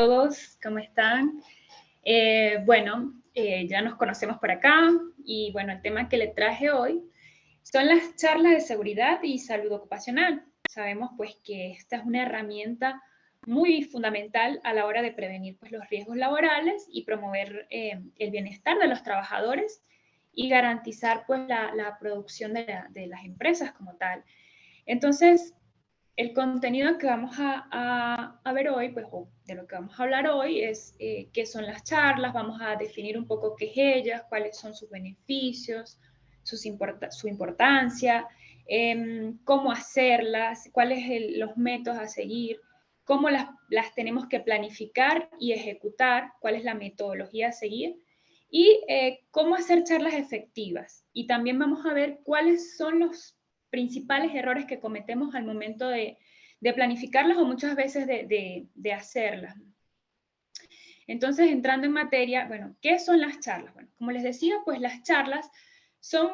todos, ¿cómo están? Ya nos conocemos por acá y bueno, el tema que le traje hoy son las charlas de seguridad y salud ocupacional. Sabemos pues que esta es una herramienta muy fundamental a la hora de prevenir pues, los riesgos laborales y promover el bienestar de los trabajadores y garantizar pues la producción de las empresas como tal. Entonces, el contenido que vamos a ver hoy, pues, o de lo que vamos a hablar hoy es qué son las charlas, vamos a definir un poco qué es ellas, cuáles son sus beneficios, su importancia, cómo hacerlas, cuáles los métodos a seguir, cómo las tenemos que planificar y ejecutar, cuál es la metodología a seguir y cómo hacer charlas efectivas. Y también vamos a ver cuáles son los principales errores que cometemos al momento de planificarlas o muchas veces de hacerlas. Entonces, entrando en materia, bueno, ¿qué son las charlas? Bueno, como les decía, pues las charlas son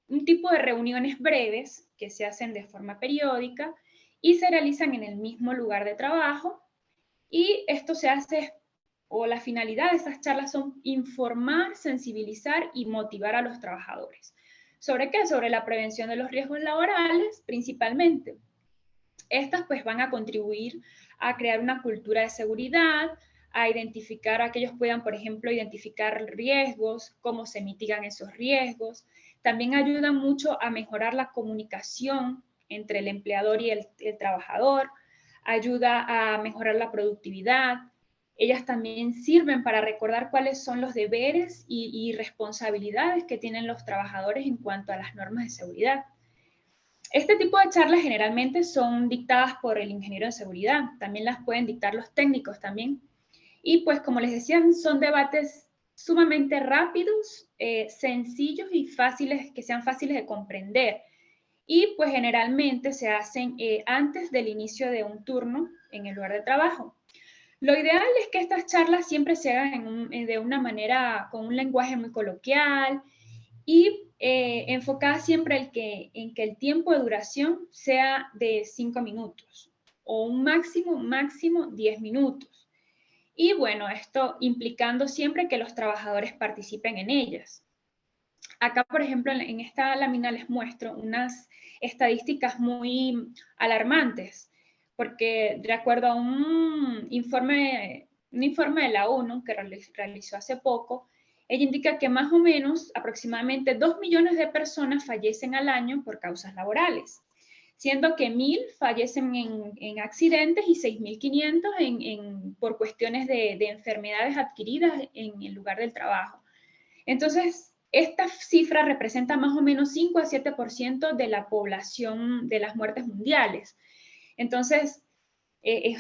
un tipo de reuniones breves que se hacen de forma periódica y se realizan en el mismo lugar de trabajo, y esto se hace, o la finalidad de estas charlas son informar, sensibilizar y motivar a los trabajadores. ¿Sobre qué? Sobre la prevención de los riesgos laborales, principalmente. Estas pues van a contribuir a crear una cultura de seguridad, a identificar a que ellos puedan, por ejemplo, identificar riesgos, cómo se mitigan esos riesgos. También ayudan mucho a mejorar la comunicación entre el empleador y el trabajador, ayuda a mejorar la productividad. Ellas también sirven para recordar cuáles son los deberes y responsabilidades que tienen los trabajadores en cuanto a las normas de seguridad. Este tipo de charlas generalmente son dictadas por el ingeniero de seguridad, también las pueden dictar los técnicos también. Y pues como les decía, son debates sumamente rápidos, sencillos y fáciles, que sean fáciles de comprender. Y pues generalmente se hacen antes del inicio de un turno en el lugar de trabajo. Lo ideal es que estas charlas siempre se hagan de una manera, con un lenguaje muy coloquial y enfocada siempre en que el tiempo de duración sea de 5 minutos o un máximo 10 minutos. Y bueno, esto implicando siempre que los trabajadores participen en ellas. Acá, por ejemplo, en esta lámina les muestro unas estadísticas muy alarmantes, porque de acuerdo a un informe de la ONU que realizó hace poco, ella indica que más o menos aproximadamente 2 millones de personas fallecen al año por causas laborales, siendo que 1.000 fallecen en accidentes y 6.500 por cuestiones de enfermedades adquiridas en el lugar del trabajo. Entonces, esta cifra representa más o menos 5 a 7% de la población de las muertes mundiales. Entonces,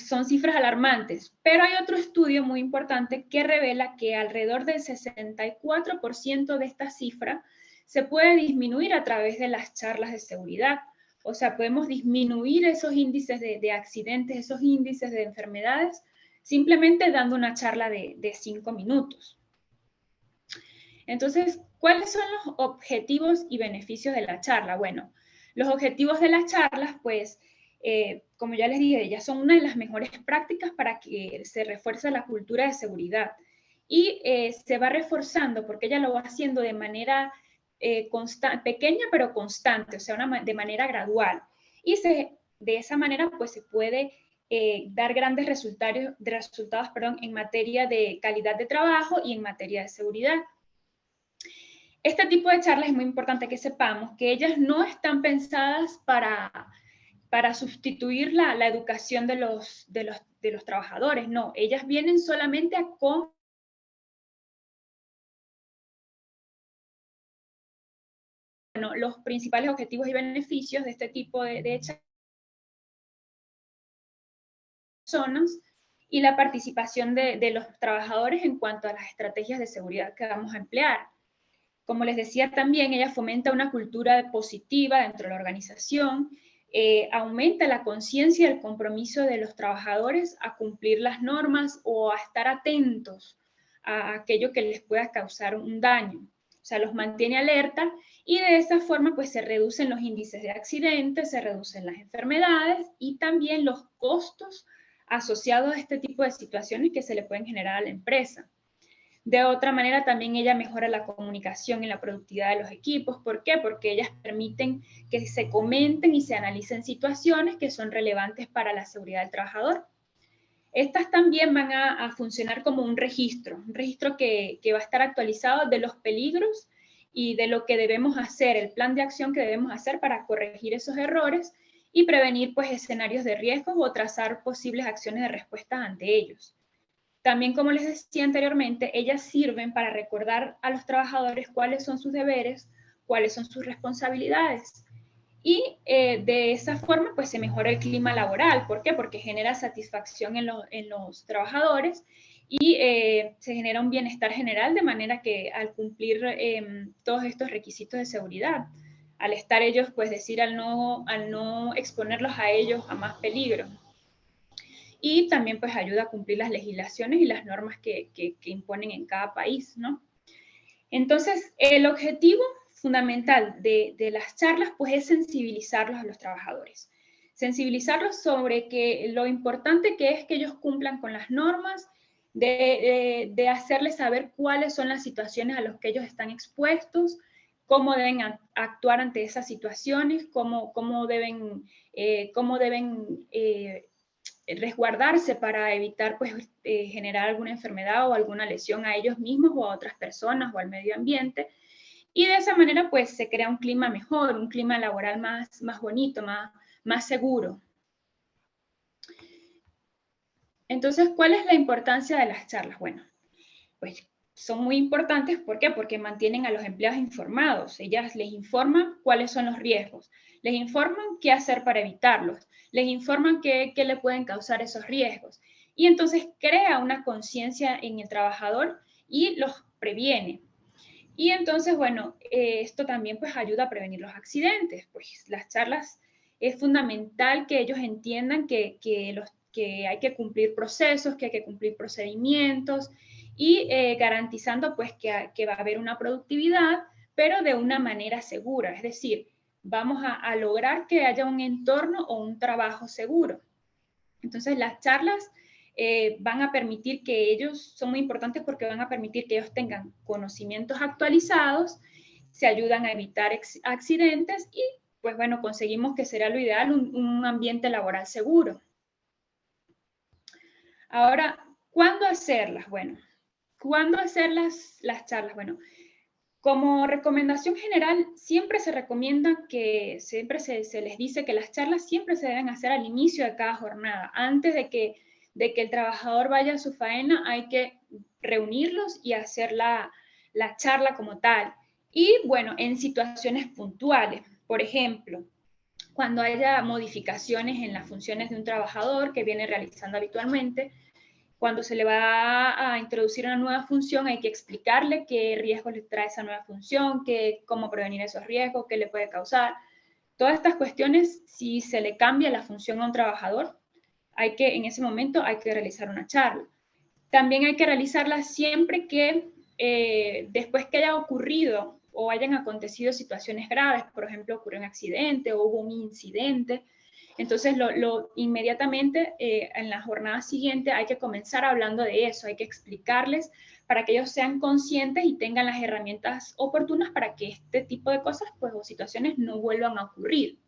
son cifras alarmantes. Pero hay otro estudio muy importante que revela que alrededor del 64% de esta cifra se puede disminuir a través de las charlas de seguridad. O sea, podemos disminuir esos índices de accidentes, esos índices de enfermedades, simplemente dando una charla de 5 minutos. Entonces, ¿cuáles son los objetivos y beneficios de la charla? Bueno, los objetivos de las charlas, pues, como ya les dije, ellas son una de las mejores prácticas para que se refuerce la cultura de seguridad. Y se va reforzando porque ella lo va haciendo de manera pequeña pero constante, o sea, de manera gradual. Y de esa manera, pues, se puede dar grandes resultados en materia de calidad de trabajo y en materia de seguridad. Este tipo de charlas es muy importante que sepamos que ellas no están pensadas para sustituir la educación de los trabajadores, no, ellas vienen solamente a los principales objetivos y beneficios de este tipo de personas y la participación de los trabajadores en cuanto a las estrategias de seguridad que vamos a emplear. Como les decía también, ella fomenta una cultura positiva dentro de la organización, aumenta la conciencia y el compromiso de los trabajadores a cumplir las normas o a estar atentos a aquello que les pueda causar un daño. O sea, los mantiene alerta y de esa forma pues se reducen los índices de accidentes, se reducen las enfermedades y también los costos asociados a este tipo de situaciones que se le pueden generar a la empresa. De otra manera, también ella mejora la comunicación y la productividad de los equipos. ¿Por qué? Porque ellas permiten que se comenten y se analicen situaciones que son relevantes para la seguridad del trabajador. Estas también van a funcionar como un registro que va a estar actualizado de los peligros y de lo que debemos hacer, el plan de acción que debemos hacer para corregir esos errores y prevenir pues, escenarios de riesgo o trazar posibles acciones de respuesta ante ellos. También, como les decía anteriormente, ellas sirven para recordar a los trabajadores cuáles son sus deberes, cuáles son sus responsabilidades. Y de esa forma, pues se mejora el clima laboral. ¿Por qué? Porque genera satisfacción en los trabajadores y se genera un bienestar general, de manera que al cumplir todos estos requisitos de seguridad, al estar ellos, pues decir, al no exponerlos a ellos a más peligro. Y también pues ayuda a cumplir las legislaciones y las normas que imponen en cada país, ¿no? Entonces, el objetivo fundamental de las charlas pues es sensibilizarlos a los trabajadores. Sensibilizarlos sobre lo importante que es que ellos cumplan con las normas, de hacerles saber cuáles son las situaciones a las que ellos están expuestos, cómo deben actuar ante esas situaciones, cómo deben resguardarse para evitar pues, generar alguna enfermedad o alguna lesión a ellos mismos o a otras personas o al medio ambiente. Y de esa manera pues se crea un clima mejor, un clima laboral más bonito, más seguro. Entonces, ¿cuál es la importancia de las charlas? Bueno, pues son muy importantes. ¿Por qué? Porque mantienen a los empleados informados. Ellas les informan cuáles son los riesgos, les informan qué hacer para evitarlos, les informan qué le pueden causar esos riesgos. Y entonces crea una conciencia en el trabajador y los previene. Y entonces, bueno, esto también pues ayuda a prevenir los accidentes. Pues las charlas es fundamental que ellos entiendan que hay que cumplir procesos, que hay que cumplir procedimientos y garantizando pues que va a haber una productividad, pero de una manera segura. Es decir, vamos a lograr que haya un entorno o un trabajo seguro. Entonces, las charlas van a permitir que ellos, son muy importantes porque van a permitir que ellos tengan conocimientos actualizados, se ayudan a evitar accidentes y, pues bueno, conseguimos que será lo ideal un ambiente laboral seguro. Ahora, ¿cuándo hacerlas? Bueno, ¿cuándo hacer las charlas? Bueno, como recomendación general, siempre se recomienda que, siempre se les dice que las charlas siempre se deben hacer al inicio de cada jornada. Antes de que el trabajador vaya a su faena, hay que reunirlos y hacer la charla como tal. Y bueno, en situaciones puntuales, por ejemplo, cuando haya modificaciones en las funciones de un trabajador que viene realizando habitualmente, cuando se le va a introducir una nueva función, hay que explicarle qué riesgos le trae esa nueva función, cómo prevenir esos riesgos, qué le puede causar. Todas estas cuestiones, si se le cambia la función a un trabajador, en ese momento hay que realizar una charla. También hay que realizarla siempre que, después que haya ocurrido o hayan acontecido situaciones graves, por ejemplo, ocurrió un accidente o hubo un incidente, entonces, inmediatamente en la jornada siguiente hay que comenzar hablando de eso, hay que explicarles para que ellos sean conscientes y tengan las herramientas oportunas para que este tipo de cosas pues, o situaciones no vuelvan a ocurrir.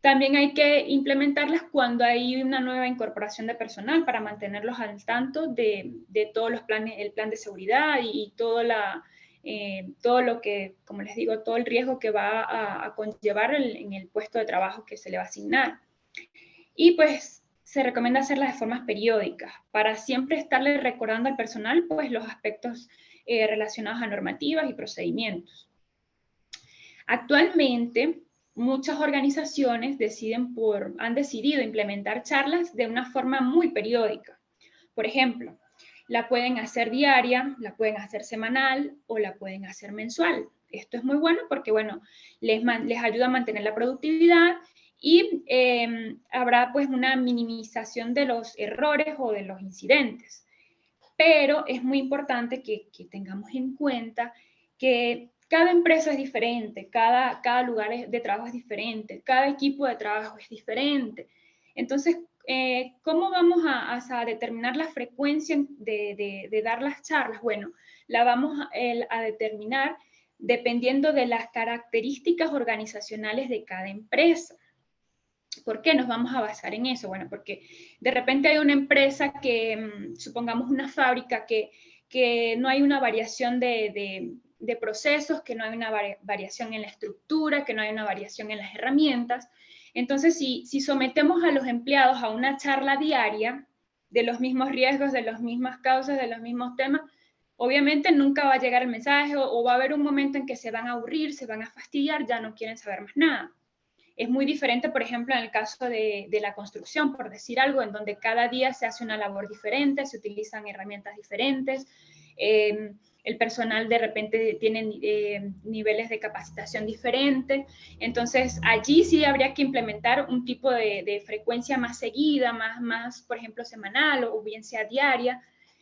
También hay que implementarlas cuando hay una nueva incorporación de personal para mantenerlos al tanto de todos los planes, el plan de seguridad y todo lo que, como les digo, todo el riesgo que va a conllevar en el puesto de trabajo que se le va a asignar. Y pues se recomienda hacerlas de formas periódicas para siempre estarle recordando al personal pues los aspectos relacionados a normativas y procedimientos. Actualmente, muchas organizaciones han decidido implementar charlas de una forma muy periódica. Por ejemplo, la pueden hacer diaria, la pueden hacer semanal o la pueden hacer mensual. Esto es muy bueno porque, bueno, les ayuda a mantener la productividad y habrá pues una minimización de los errores o de los incidentes. Pero es muy importante que tengamos en cuenta que cada empresa es diferente, cada lugar de trabajo es diferente, cada equipo de trabajo es diferente. Entonces, ¿cómo vamos a determinar la frecuencia de dar las charlas? Bueno, la vamos a determinar dependiendo de las características organizacionales de cada empresa. ¿Por qué nos vamos a basar en eso? Bueno, porque de repente hay una empresa que, supongamos una fábrica, que no hay una variación de procesos, que no hay una variación en la estructura, que no hay una variación en las herramientas. Entonces, si sometemos a los empleados a una charla diaria de los mismos riesgos, de las mismas causas, de los mismos temas, obviamente nunca va a llegar el mensaje o va a haber un momento en que se van a aburrir, se van a fastidiar, ya no quieren saber más nada. Es muy diferente, por ejemplo, en el caso de la construcción, por decir algo, en donde cada día se hace una labor diferente, se utilizan herramientas diferentes, el personal de repente tiene niveles de capacitación diferentes. Entonces, allí sí habría que implementar un tipo de frecuencia más seguida, más, por ejemplo, semanal o bien sea diaria.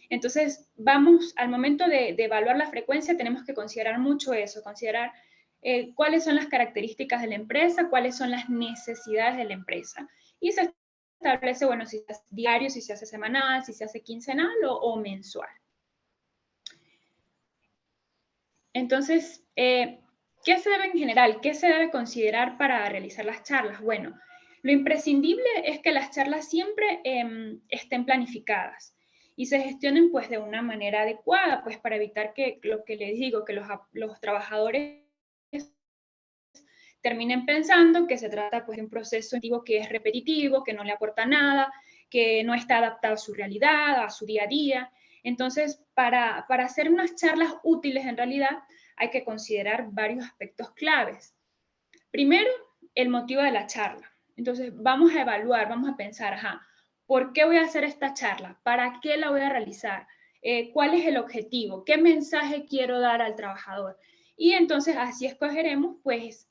Entonces, vamos, al momento de evaluar la frecuencia, tenemos que considerar mucho eso, considerar cuáles son las características de la empresa, cuáles son las necesidades de la empresa. Y se establece, bueno, si se hace diario, si se hace semanal, si se hace quincenal o mensual. Entonces, ¿qué se debe en general? ¿Qué se debe considerar para realizar las charlas? Bueno, lo imprescindible es que las charlas siempre estén planificadas y se gestionen pues de una manera adecuada, pues para evitar que lo que les digo, que los trabajadores terminen pensando que se trata pues, de un proceso que es repetitivo, que no le aporta nada, que no está adaptado a su realidad, a su día a día. Entonces, para hacer unas charlas útiles en realidad, hay que considerar varios aspectos claves. Primero, el motivo de la charla. Entonces, vamos a evaluar, vamos a pensar, ¿por qué voy a hacer esta charla? ¿Para qué la voy a realizar? ¿Cuál es el objetivo? ¿Qué mensaje quiero dar al trabajador? Y entonces así escogeremos, pues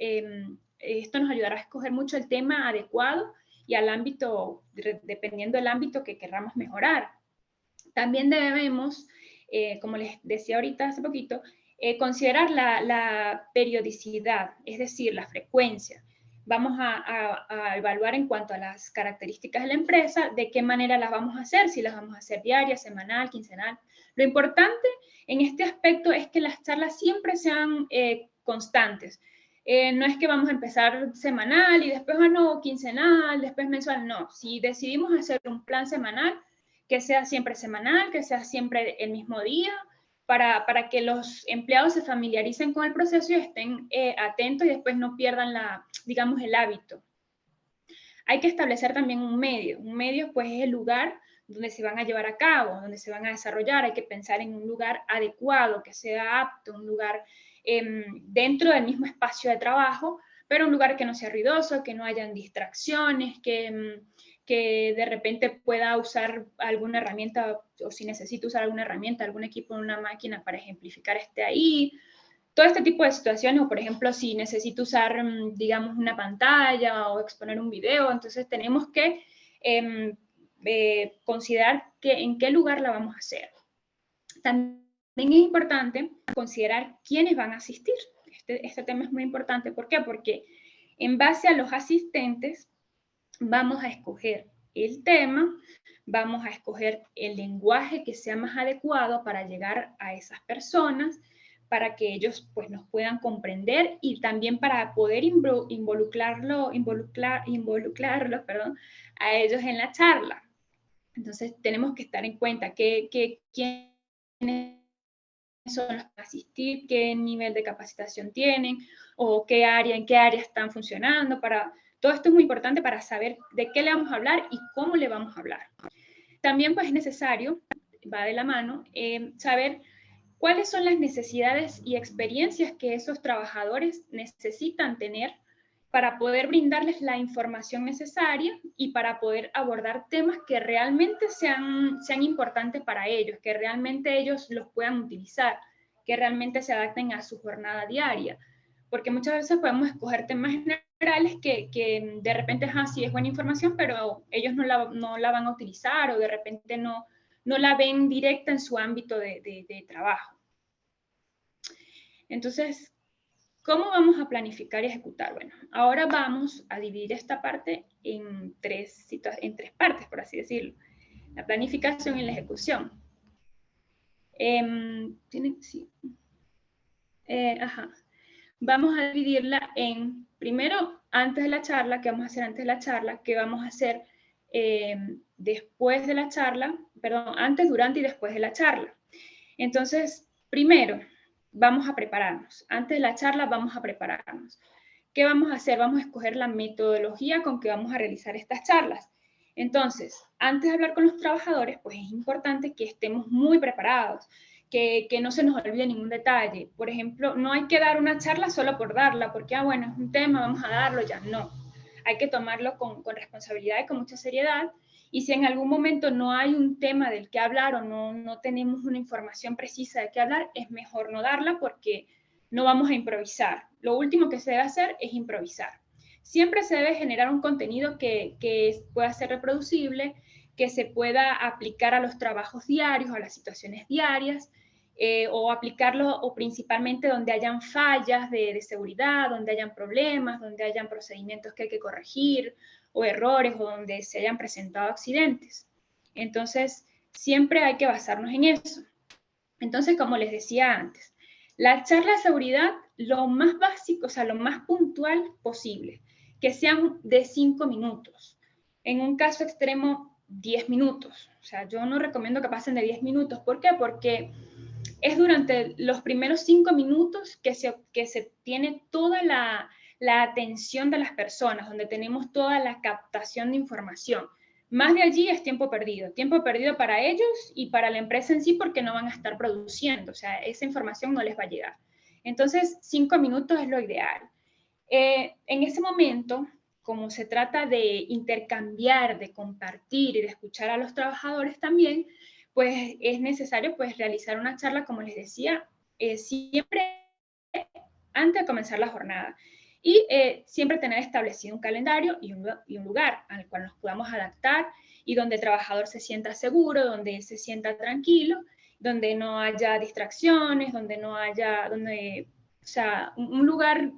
esto nos ayudará a escoger mucho el tema adecuado y al ámbito, dependiendo del ámbito que queramos mejorar. También debemos, como les decía ahorita hace poquito, considerar la periodicidad, es decir, la frecuencia. Vamos a evaluar en cuanto a las características de la empresa, de qué manera las vamos a hacer, si las vamos a hacer diarias, semanal, quincenal. Lo importante en este aspecto es que las charlas siempre sean constantes. No es que vamos a empezar semanal y después, no, quincenal, después mensual, no. Si decidimos hacer un plan semanal, que sea siempre semanal, que sea siempre el mismo día, para que los empleados se familiaricen con el proceso y estén atentos y después no pierdan digamos, el hábito. Hay que establecer también un medio pues es el lugar donde se van a llevar a cabo, donde se van a desarrollar. Hay que pensar en un lugar adecuado, que sea apto, un lugar dentro del mismo espacio de trabajo, pero un lugar que no sea ruidoso, que no hayan distracciones, que de repente pueda usar alguna herramienta o si necesito usar alguna herramienta, algún equipo en una máquina para ejemplificar esté ahí. Todo este tipo de situaciones, o por ejemplo, si necesito usar, digamos, una pantalla o exponer un video, entonces tenemos que considerar en qué lugar la vamos a hacer. También es importante considerar quiénes van a asistir. Este tema es muy importante. ¿Por qué? Porque en base a los asistentes vamos a escoger el tema, vamos a escoger el lenguaje que sea más adecuado para llegar a esas personas, para que ellos pues, nos puedan comprender y también para poder involucrarlos a ellos en la charla. Entonces tenemos que estar en cuenta quiénes son los que van a asistir, qué nivel de capacitación tienen o en qué área están funcionando. Todo esto es muy importante para saber de qué le vamos a hablar y cómo le vamos a hablar. También pues es necesario, va de la mano, saber cuáles son las necesidades y experiencias que esos trabajadores necesitan tener para poder brindarles la información necesaria y para poder abordar temas que realmente sean importantes para ellos, que realmente ellos los puedan utilizar, que realmente se adapten a su jornada diaria. Porque muchas veces podemos escoger temas generales que de repente, sí es buena información, pero ellos no la van a utilizar o de repente no la ven directa en su ámbito de trabajo. Entonces, ¿Cómo vamos a planificar y ejecutar? Bueno, ahora vamos a dividir esta parte en tres partes, por así decirlo. La planificación y la ejecución. Sí. Ajá. Vamos a dividirla en, primero, antes de la charla, qué vamos a hacer antes de la charla, qué vamos a hacer después de la charla, perdón, antes, durante y después de la charla. Entonces, primero, vamos a prepararnos. Antes de la charla vamos a prepararnos. ¿Qué vamos a hacer? Vamos a escoger la metodología con que vamos a realizar estas charlas. Entonces, antes de hablar con los trabajadores, pues es importante que estemos muy preparados, que no se nos olvide ningún detalle. Por ejemplo, no hay que dar una charla solo por darla, porque, bueno, es un tema, vamos a darlo ya. No, hay que tomarlo con responsabilidad y con mucha seriedad. Y si en algún momento no hay un tema del que hablar o no tenemos una información precisa de qué hablar, es mejor no darla porque no vamos a improvisar. Lo último que se debe hacer es improvisar. Siempre se debe generar un contenido que pueda ser reproducible, que se pueda aplicar a los trabajos diarios, a las situaciones diarias, o aplicarlo o principalmente donde hayan fallas de seguridad, donde hayan problemas, donde hayan procedimientos que hay que corregir, o errores, o donde se hayan presentado accidentes. Entonces, siempre hay que basarnos en eso. Entonces, como les decía antes, la charla de seguridad, lo más básico, o sea, lo más puntual posible, que sean de 5 minutos. En un caso extremo, 10 minutos. O sea, yo no recomiendo que pasen de 10 minutos. ¿Por qué? Porque es durante los primeros 5 minutos que se tiene toda la atención de las personas, donde tenemos toda la captación de información. Más de allí es tiempo perdido para ellos y para la empresa en sí porque no van a estar produciendo, o sea, esa información no les va a llegar. Entonces, 5 minutos es lo ideal. En ese momento, como se trata de intercambiar, de compartir y de escuchar a los trabajadores también, pues es necesario pues realizar una charla, como les decía, siempre antes de comenzar la jornada. Y siempre tener establecido un calendario y un lugar al cual nos podamos adaptar y donde el trabajador se sienta seguro, donde él se sienta tranquilo, donde no haya distracciones, donde no haya, o sea, un lugar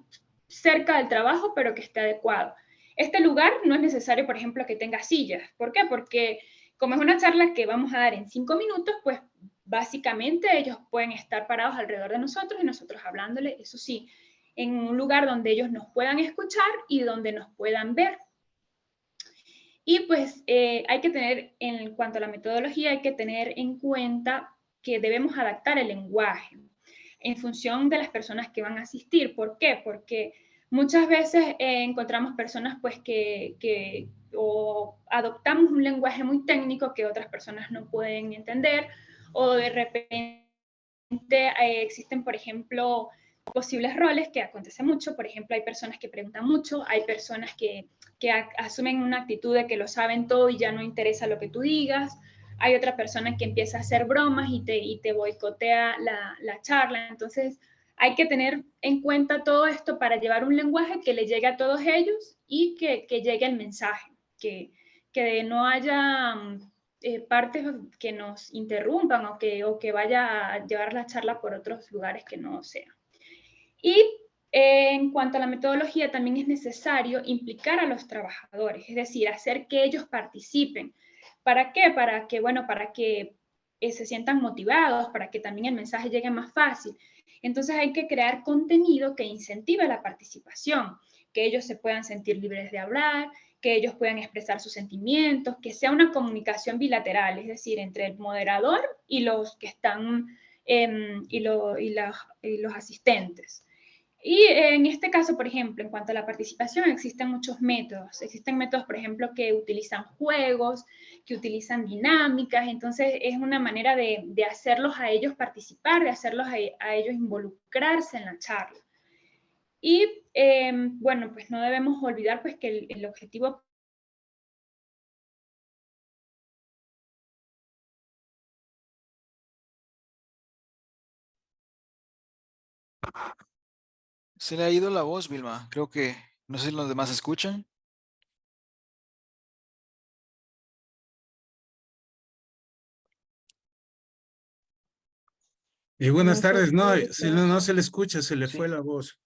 cerca del trabajo, pero que esté adecuado. Este lugar no es necesario, por ejemplo, que tenga sillas. ¿Por qué? Porque como es una charla que vamos a dar en 5 minutos, pues básicamente ellos pueden estar parados alrededor de nosotros y nosotros hablándole, eso sí, en un lugar donde ellos nos puedan escuchar y donde nos puedan ver. Y pues hay que tener, en cuanto a la metodología, hay que tener en cuenta que debemos adaptar el lenguaje en función de las personas que van a asistir. ¿Por qué? Porque muchas veces encontramos personas pues que o adoptamos un lenguaje muy técnico que otras personas no pueden entender, o de repente existen, por ejemplo, posibles roles que acontece mucho. Por ejemplo, hay personas que preguntan mucho, hay personas que asumen una actitud de que lo saben todo y ya no interesa lo que tú digas. Hay otra persona que empieza a hacer bromas y te boicotea la charla. Entonces, hay que tener en cuenta todo esto para llevar un lenguaje que le llegue a todos ellos y que llegue el mensaje, que no haya partes que nos interrumpan o que vaya a llevar la charla por otros lugares que no sean. Y en cuanto a la metodología, también es necesario implicar a los trabajadores, es decir, hacer que ellos participen. ¿Para qué? Para que se sientan motivados, para que también el mensaje llegue más fácil. Entonces hay que crear contenido que incentive la participación, que ellos se puedan sentir libres de hablar, que ellos puedan expresar sus sentimientos, que sea una comunicación bilateral, es decir, entre el moderador y los que están y los asistentes. Y en este caso, por ejemplo, en cuanto a la participación, existen muchos métodos. Existen métodos, por ejemplo, que utilizan juegos, que utilizan dinámicas. Entonces, es una manera de hacerlos a ellos participar, de hacerlos a ellos involucrarse en la charla. Y, bueno, pues no debemos olvidar pues, que el objetivo Se le ha ido la voz, Vilma. Creo que no sé si los demás escuchan. Y buenas no se tardes, no, escucha. no se le escucha, se le fue Sí. la voz.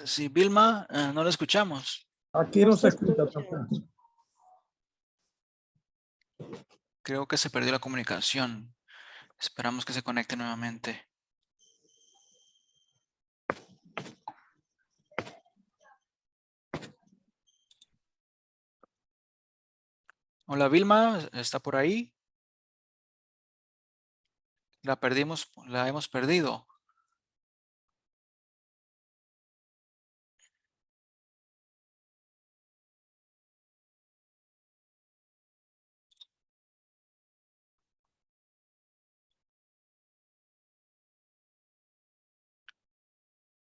Sí, Vilma, no la escuchamos. Aquí no se escucha, profe. Creo que se perdió la comunicación. Esperamos que se conecte nuevamente. Hola, Vilma, ¿está por ahí? La perdimos, la hemos perdido.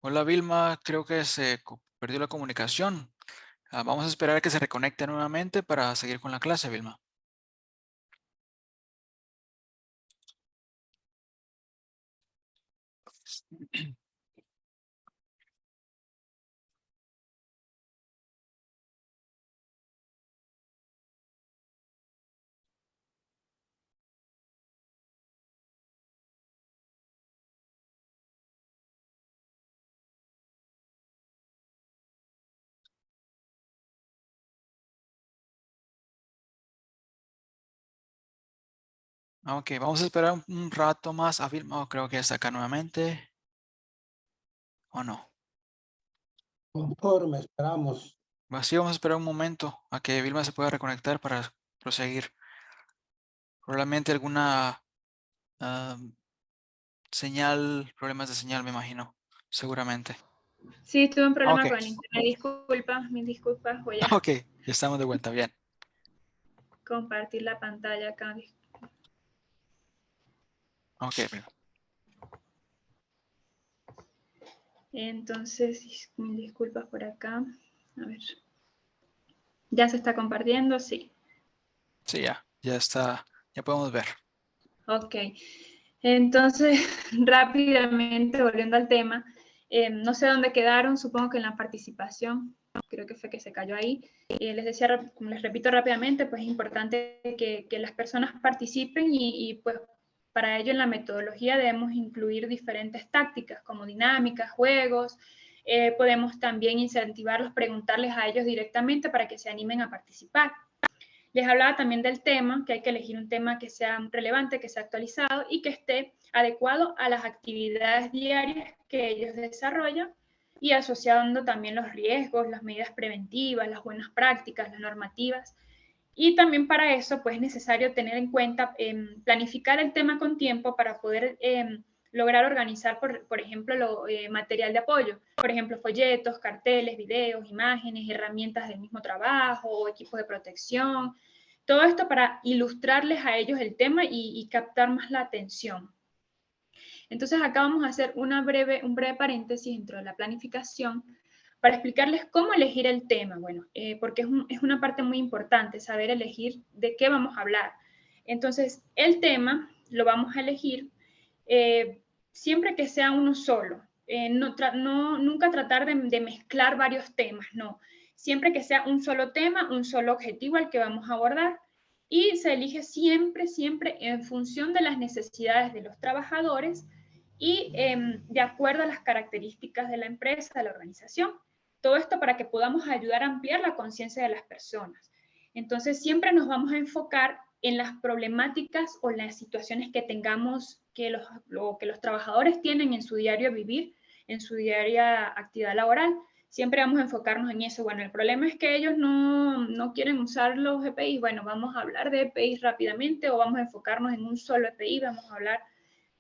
Hola, Vilma, creo que se perdió la comunicación. Vamos a esperar a que se reconecte nuevamente para seguir con la clase, Vilma. Ok, vamos a esperar un rato más a Vilma. Creo que está acá nuevamente. ¿O no? Conforme, esperamos. Sí, vamos a esperar un momento a que Vilma se pueda reconectar para proseguir. Probablemente alguna señal, problemas de señal, me imagino. Seguramente. Sí, tuve un problema Ok, con el internet. Disculpas, mis disculpas. Voy a ok, ya estamos de vuelta. Bien. compartir la pantalla acá. Ok, bien. Entonces, mis disculpas por acá. A ver. ¿Ya se está compartiendo? Sí. Sí, ya está, ya podemos ver. Ok. Entonces, rápidamente, volviendo al tema, no sé dónde quedaron, supongo que en la participación, creo que fue que se cayó ahí. Les decía, como les repito rápidamente, pues es importante que las personas participen y pues para ello en la metodología debemos incluir diferentes tácticas como dinámicas, juegos. Podemos también incentivarlos, preguntarles a ellos directamente para que se animen a participar. Les hablaba también del tema, que hay que elegir un tema que sea relevante, que sea actualizado y que esté adecuado a las actividades diarias que ellos desarrollan y asociando también los riesgos, las medidas preventivas, las buenas prácticas, las normativas. Y también para eso, pues es necesario tener en cuenta, planificar el tema con tiempo para poder lograr organizar, por ejemplo, material de apoyo. Por ejemplo, folletos, carteles, videos, imágenes, herramientas del mismo trabajo o equipos de protección. Todo esto para ilustrarles a ellos el tema y captar más la atención. Entonces acá vamos a hacer un breve paréntesis dentro de la planificación para explicarles cómo elegir el tema. Bueno, porque es una parte muy importante saber elegir de qué vamos a hablar. Entonces, el tema lo vamos a elegir siempre que sea uno solo. Nunca tratar de mezclar varios temas, no. Siempre que sea un solo tema, un solo objetivo al que vamos a abordar. Y se elige siempre, siempre en función de las necesidades de los trabajadores y de acuerdo a las características de la empresa, de la organización. Todo esto para que podamos ayudar a ampliar la conciencia de las personas. Entonces, siempre nos vamos a enfocar en las problemáticas o las situaciones que tengamos, que los trabajadores tienen en su diario vivir, en su diaria actividad laboral. Siempre vamos a enfocarnos en eso. Bueno, el problema es que ellos no quieren usar los EPIs. Bueno, vamos a hablar de EPIs rápidamente o vamos a enfocarnos en un solo EPI, vamos a hablar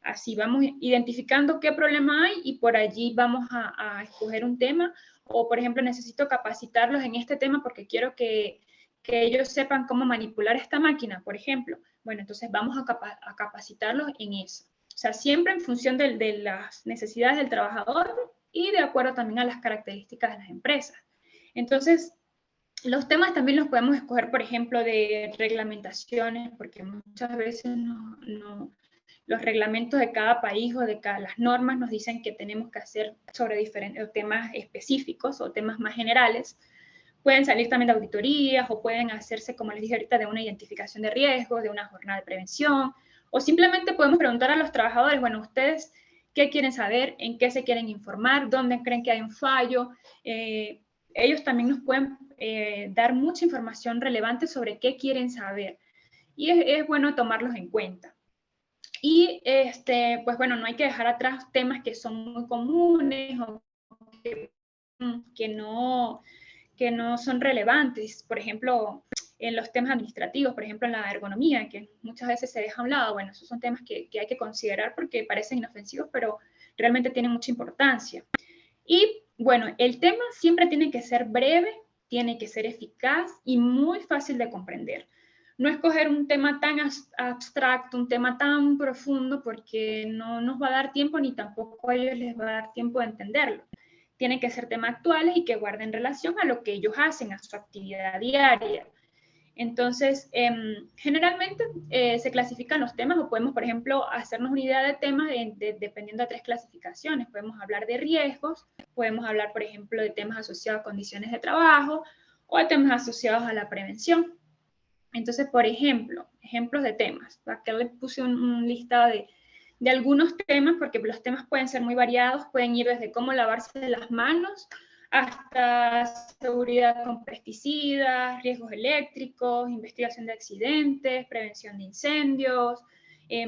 así, vamos identificando qué problema hay y por allí vamos a escoger un tema. O, por ejemplo, necesito capacitarlos en este tema porque quiero que ellos sepan cómo manipular esta máquina, por ejemplo. Bueno, entonces vamos a capacitarlos en eso. O sea, siempre en función de las necesidades del trabajador y de acuerdo también a las características de las empresas. Entonces, los temas también los podemos escoger, por ejemplo, de reglamentaciones, porque muchas veces los reglamentos de cada país o de las normas nos dicen que tenemos que hacer sobre diferentes temas específicos o temas más generales. Pueden salir también de auditorías o pueden hacerse, como les dije ahorita, de una identificación de riesgos, de una jornada de prevención, o simplemente podemos preguntar a los trabajadores, bueno, ustedes qué quieren saber, en qué se quieren informar, dónde creen que hay un fallo. Ellos también nos pueden dar mucha información relevante sobre qué quieren saber. Y es bueno tomarlos en cuenta. Y, pues bueno, no hay que dejar atrás temas que son muy comunes o que no son relevantes. Por ejemplo, en los temas administrativos, por ejemplo, en la ergonomía, que muchas veces se deja a un lado. Bueno, esos son temas que hay que considerar porque parecen inofensivos, pero realmente tienen mucha importancia. Y bueno, el tema siempre tiene que ser breve, tiene que ser eficaz y muy fácil de comprender. No escoger un tema tan abstracto, un tema tan profundo, porque no nos va a dar tiempo ni tampoco a ellos les va a dar tiempo de entenderlo. Tienen que ser temas actuales y que guarden relación a lo que ellos hacen, a su actividad diaria. Entonces, generalmente se clasifican los temas o podemos, por ejemplo, hacernos una idea de temas dependiendo de 3 clasificaciones. Podemos hablar de riesgos, podemos hablar, por ejemplo, de temas asociados a condiciones de trabajo o de temas asociados a la prevención. Entonces, por ejemplo, ejemplos de temas. Aquí les puse un listado de algunos temas, porque los temas pueden ser muy variados, pueden ir desde cómo lavarse las manos hasta seguridad con pesticidas, riesgos eléctricos, investigación de accidentes, prevención de incendios,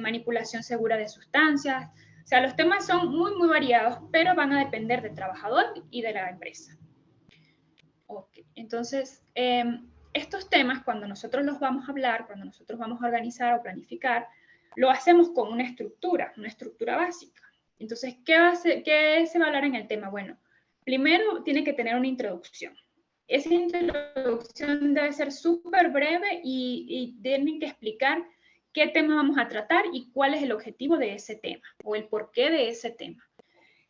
manipulación segura de sustancias. O sea, los temas son muy, muy variados, pero van a depender del trabajador y de la empresa. Ok, entonces, estos temas, cuando nosotros los vamos a hablar, cuando nosotros vamos a organizar o planificar, lo hacemos con una estructura básica. Entonces, ¿qué se va a hablar en el tema? Bueno, primero tiene que tener una introducción. Esa introducción debe ser súper breve y tienen que explicar qué tema vamos a tratar y cuál es el objetivo de ese tema o el porqué de ese tema.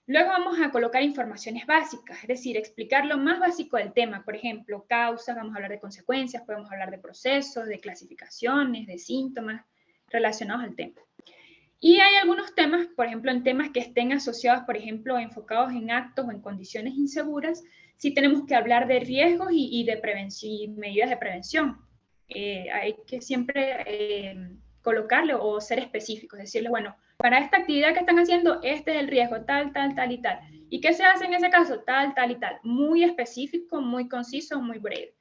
Luego vamos a colocar informaciones básicas, es decir, explicar lo más básico del tema. Por ejemplo, causas, vamos a hablar de consecuencias, podemos hablar de procesos, de clasificaciones, de síntomas relacionados al tema. Y hay algunos temas, por ejemplo, en temas que estén asociados, por ejemplo, enfocados en actos o en condiciones inseguras, sí tenemos que hablar de riesgos y de prevención, y medidas de prevención. Hay que siempre colocarle o ser específicos, decirles, bueno, para esta actividad que están haciendo, este es el riesgo, tal, tal, tal y tal. ¿Y qué se hace en ese caso? Tal, tal y tal. Muy específico, muy conciso, muy breve.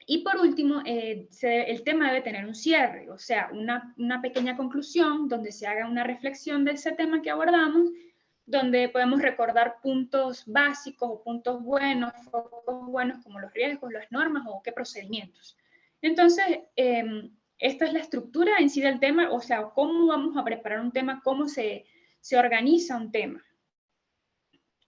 Y por último, el tema debe tener un cierre, o sea, una pequeña conclusión donde se haga una reflexión de ese tema que abordamos, donde podemos recordar puntos básicos o puntos buenos, focos buenos como los riesgos, las normas o qué procedimientos. Entonces, esta es la estructura en sí del tema, o sea, cómo vamos a preparar un tema, cómo se organiza un tema.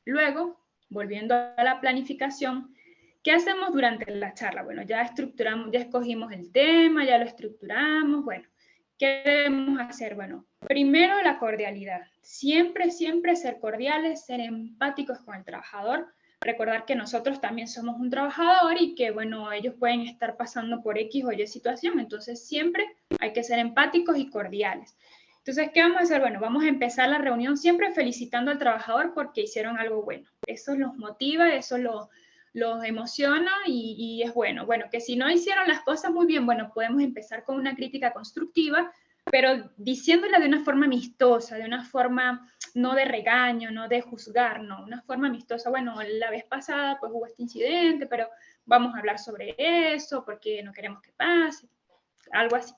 Luego, volviendo a la planificación, ¿qué hacemos durante la charla? Bueno, ya estructuramos, ya escogimos el tema, ya lo estructuramos, bueno, ¿qué debemos hacer? Bueno, primero la cordialidad. Siempre, siempre ser cordiales, ser empáticos con el trabajador. Recordar que nosotros también somos un trabajador y que, bueno, ellos pueden estar pasando por X o Y situación. Entonces, siempre hay que ser empáticos y cordiales. Entonces, ¿qué vamos a hacer? Bueno, vamos a empezar la reunión siempre felicitando al trabajador porque hicieron algo bueno. Eso los motiva, eso los emociona y es bueno. Bueno, que si no hicieron las cosas muy bien, bueno, podemos empezar con una crítica constructiva, pero diciéndola de una forma amistosa, de una forma no de regaño, no de juzgar, no, una forma amistosa. Bueno, la vez pasada pues hubo este incidente, pero vamos a hablar sobre eso porque no queremos que pase, algo así.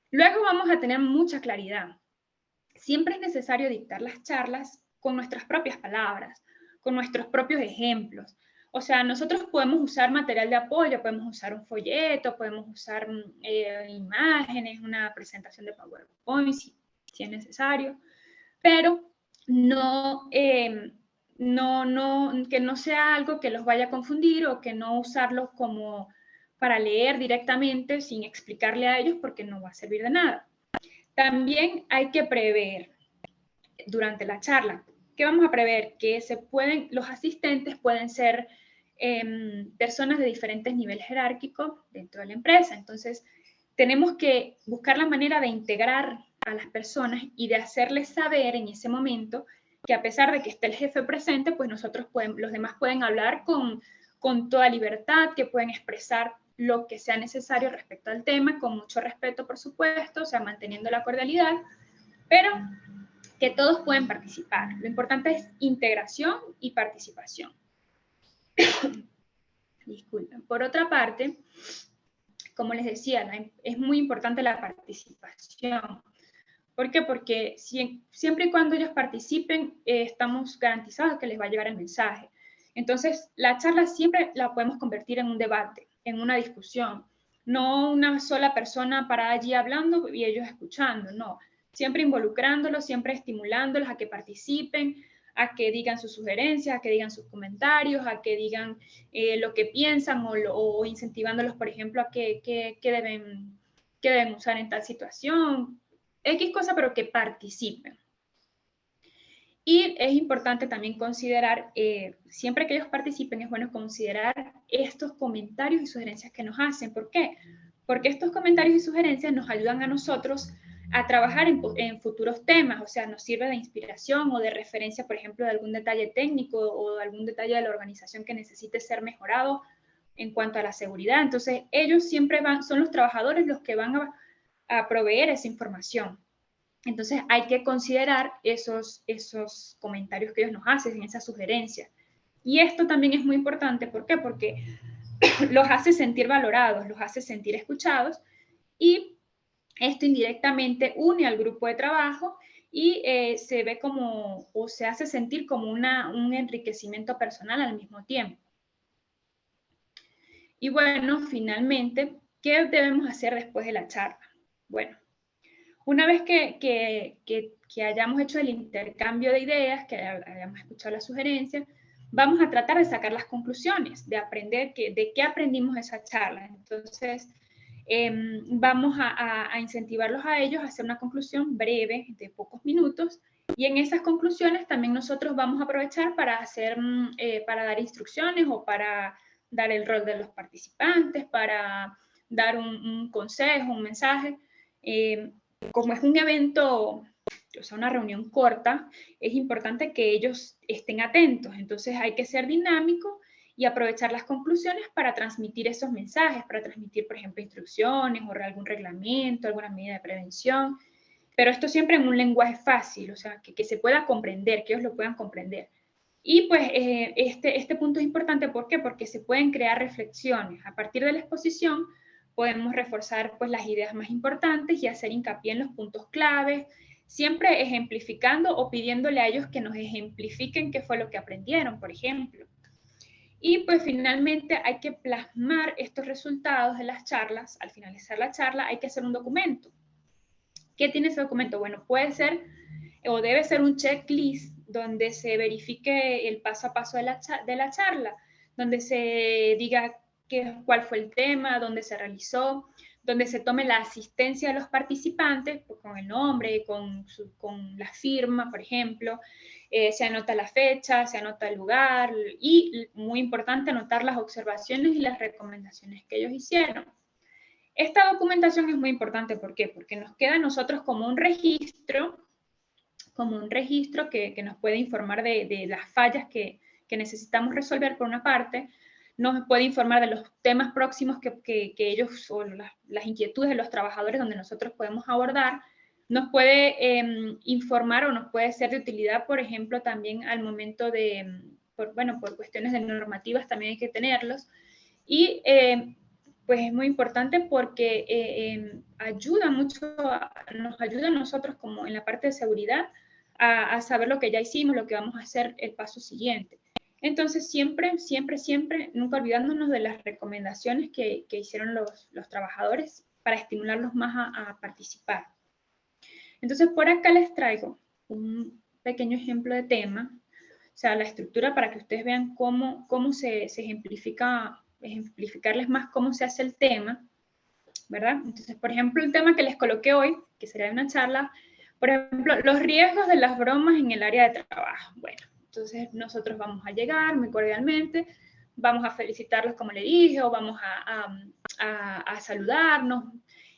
Luego vamos a tener mucha claridad. Siempre es necesario dictar las charlas con nuestras propias palabras, con nuestros propios ejemplos. O sea, nosotros podemos usar material de apoyo, podemos usar un folleto, podemos usar imágenes, una presentación de PowerPoint si es necesario, pero que no sea algo que los vaya a confundir o que no usarlos como para leer directamente sin explicarle a ellos porque no va a servir de nada. También hay que prever durante la charla. ¿Qué vamos a prever? Que los asistentes pueden ser personas de diferentes niveles jerárquicos dentro de la empresa. Entonces, tenemos que buscar la manera de integrar a las personas y de hacerles saber en ese momento que a pesar de que esté el jefe presente, pues los demás pueden hablar con toda libertad, que pueden expresar lo que sea necesario respecto al tema, con mucho respeto, por supuesto, o sea, manteniendo la cordialidad, pero que todos pueden participar. Lo importante es integración y participación. Disculpen. Por otra parte, como les decía, es muy importante la participación. ¿Por qué? Porque siempre y cuando ellos participen, estamos garantizados que les va a llegar el mensaje. Entonces, la charla siempre la podemos convertir en un debate, en una discusión. No una sola persona para allí hablando y ellos escuchando, no. Siempre involucrándolos, siempre estimulándolos a que participen, a que digan sus sugerencias, a que digan sus comentarios, a que digan lo que piensan o incentivándolos, por ejemplo, a qué deben usar en tal situación, X cosa, pero que participen. Y es importante también considerar, siempre que ellos participen, es bueno considerar estos comentarios y sugerencias que nos hacen. ¿Por qué? Porque estos comentarios y sugerencias nos ayudan a nosotros a trabajar en futuros temas, o sea, nos sirve de inspiración o de referencia, por ejemplo, de algún detalle técnico o de algún detalle de la organización que necesite ser mejorado en cuanto a la seguridad. Entonces, ellos siempre son los trabajadores los que van a proveer esa información. Entonces, hay que considerar esos comentarios que ellos nos hacen, esas sugerencias. Y esto también es muy importante, ¿por qué? Porque los hace sentir valorados, los hace sentir escuchados y esto indirectamente une al grupo de trabajo y se ve como, o se hace sentir como un enriquecimiento personal al mismo tiempo. Y bueno, finalmente, ¿qué debemos hacer después de la charla? Bueno, una vez que hayamos hecho el intercambio de ideas, que hayamos escuchado las sugerencias, vamos a tratar de sacar las conclusiones, de aprender de qué aprendimos esa charla. Entonces, vamos a incentivarlos a ellos a hacer una conclusión breve, de pocos minutos, y en esas conclusiones también nosotros vamos a aprovechar para dar instrucciones o para dar el rol de los participantes, para dar un consejo, un mensaje. Como es un evento, o sea, una reunión corta, es importante que ellos estén atentos. Entonces hay que ser dinámico y aprovechar las conclusiones para transmitir esos mensajes, para transmitir, por ejemplo, instrucciones o algún reglamento, alguna medida de prevención. Pero esto siempre en un lenguaje fácil, o sea, que se pueda comprender, que ellos lo puedan comprender. Y pues este punto es importante, ¿por qué? Porque se pueden crear reflexiones. A partir de la exposición podemos reforzar pues las ideas más importantes y hacer hincapié en los puntos claves, siempre ejemplificando o pidiéndole a ellos que nos ejemplifiquen qué fue lo que aprendieron, por ejemplo. Y pues finalmente hay que plasmar estos resultados de las charlas. Al finalizar la charla hay que hacer un documento. ¿Qué tiene ese documento? Bueno, puede ser o debe ser un checklist donde se verifique el paso a paso de la charla, donde se diga cuál fue el tema, dónde se realizó, donde se tome la asistencia de los participantes, pues, con el nombre, con la firma, por ejemplo, se anota la fecha, se anota el lugar y, muy importante, anotar las observaciones y las recomendaciones que ellos hicieron. Esta documentación es muy importante, ¿por qué? Porque nos queda a nosotros como un registro que nos puede informar de las fallas que necesitamos resolver por una parte, nos puede informar de los temas próximos que ellos, o las inquietudes de los trabajadores donde nosotros podemos abordar, nos puede informar o nos puede ser de utilidad, por ejemplo, también al momento por cuestiones de normativas también hay que tenerlos, y pues es muy importante porque nos ayuda a nosotros como en la parte de seguridad a saber lo que ya hicimos, lo que vamos a hacer el paso siguiente. Entonces, siempre, nunca olvidándonos de las recomendaciones que hicieron los trabajadores para estimularlos más a participar. Entonces, por acá les traigo un pequeño ejemplo de tema, o sea, la estructura para que ustedes vean cómo se ejemplificarles más cómo se hace el tema, ¿verdad? Entonces, por ejemplo, el tema que les coloqué hoy, que sería una charla, por ejemplo, los riesgos de las bromas en el área de trabajo. Bueno, entonces nosotros vamos a llegar muy cordialmente, vamos a felicitarlos como le dije, o vamos a saludarnos,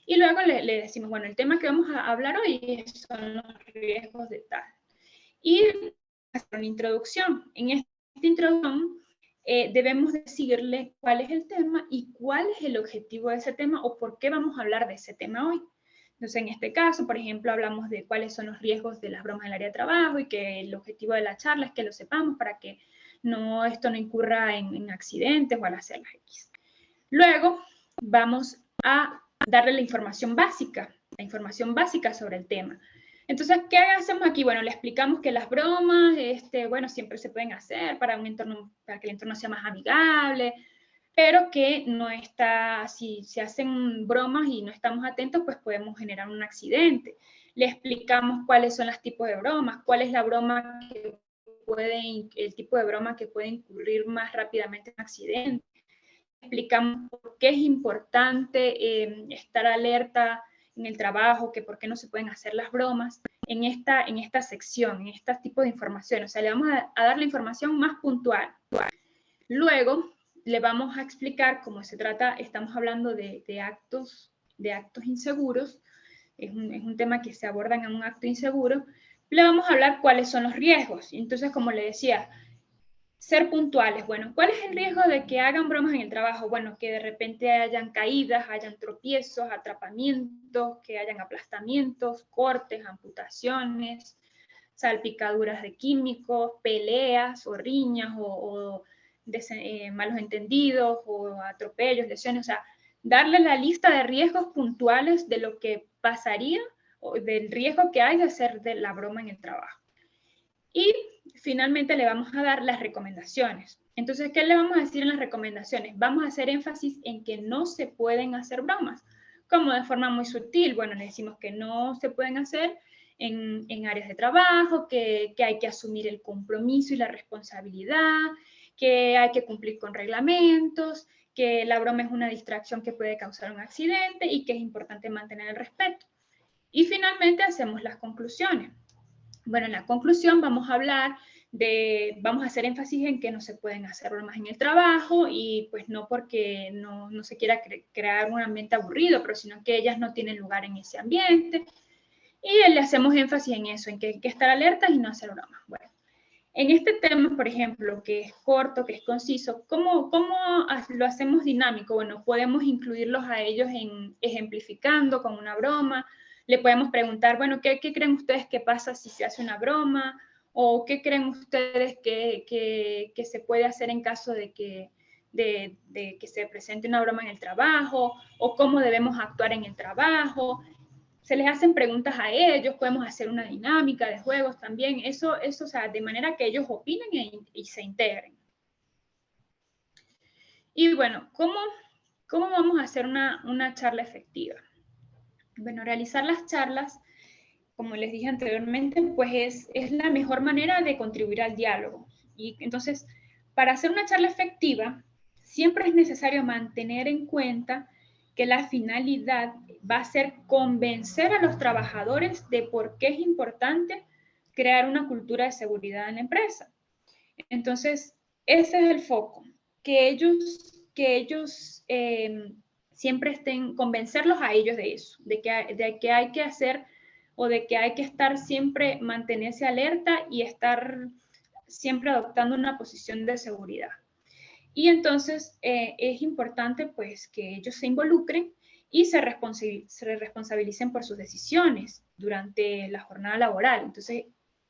y luego le decimos, bueno, el tema que vamos a hablar hoy son los riesgos de tal. Y hacer una introducción. En esta introducción debemos decirle cuál es el tema y cuál es el objetivo de ese tema o por qué vamos a hablar de ese tema hoy. Entonces, en este caso, por ejemplo, hablamos de cuáles son los riesgos de las bromas en el área de trabajo y que el objetivo de la charla es que lo sepamos para que esto no incurra en accidentes o al hacerlas X. Luego, vamos a darle la información básica sobre el tema. Entonces, ¿qué hacemos aquí? Bueno, le explicamos que las bromas, bueno, siempre se pueden hacer para que el entorno sea más amigable, pero que no está, si se hacen bromas y no estamos atentos, pues podemos generar un accidente. Le explicamos cuáles son los tipos de bromas, cuál es la broma el tipo de broma que puede incurrir más rápidamente en un accidente. Explicamos por qué es importante estar alerta en el trabajo, que por qué no se pueden hacer las bromas en esta sección, en este tipo de información. O sea, le vamos a dar la información más puntual. Luego, le vamos a explicar cómo se trata, estamos hablando de actos inseguros, es un tema que se aborda en un acto inseguro, le vamos a hablar cuáles son los riesgos. Entonces, como le decía, ser puntuales. Bueno, ¿cuál es el riesgo de que hagan bromas en el trabajo? Bueno, que de repente hayan caídas, hayan tropiezos, atrapamientos, que hayan aplastamientos, cortes, amputaciones, salpicaduras de químicos, peleas o riñas o malos entendidos o atropellos, lesiones. O sea, darle la lista de riesgos puntuales de lo que pasaría o del riesgo que hay de hacer de la broma en el trabajo. Y finalmente le vamos a dar las recomendaciones. Entonces, ¿qué le vamos a decir en las recomendaciones? Vamos a hacer énfasis en que no se pueden hacer bromas, como de forma muy sutil. Bueno, le decimos que no se pueden hacer en áreas de trabajo, que hay que asumir el compromiso y la responsabilidad, que hay que cumplir con reglamentos, que la broma es una distracción que puede causar un accidente y que es importante mantener el respeto. Y finalmente hacemos las conclusiones. Bueno, en la conclusión vamos a hacer énfasis en que no se pueden hacer bromas en el trabajo y pues no porque no se quiera crear un ambiente aburrido, pero sino que ellas no tienen lugar en ese ambiente. Y le hacemos énfasis en eso, en que hay que estar alertas y no hacer bromas. Bueno, en este tema, por ejemplo, que es corto, que es conciso, ¿cómo lo hacemos dinámico? Bueno, podemos incluirlos a ellos ejemplificando con una broma. Le podemos preguntar, bueno, ¿qué creen ustedes que pasa si se hace una broma? ¿O qué creen ustedes que se puede hacer en caso de que se presente una broma en el trabajo? ¿O cómo debemos actuar en el trabajo? Se les hacen preguntas a ellos, podemos hacer una dinámica de juegos también, eso o sea, de manera que ellos opinen y se integren. Y bueno, ¿cómo vamos a hacer una charla efectiva? Bueno, realizar las charlas, como les dije anteriormente, pues es la mejor manera de contribuir al diálogo. Y entonces, para hacer una charla efectiva, siempre es necesario mantener en cuenta que la finalidad va a ser convencer a los trabajadores de por qué es importante crear una cultura de seguridad en la empresa. Entonces, ese es el foco, que ellos siempre convencerlos a ellos de eso, de que hay que hacer o de que hay que estar siempre, mantenerse alerta y estar siempre adoptando una posición de seguridad. Y entonces es importante pues que ellos se involucren y se responsabilicen por sus decisiones durante la jornada laboral. Entonces,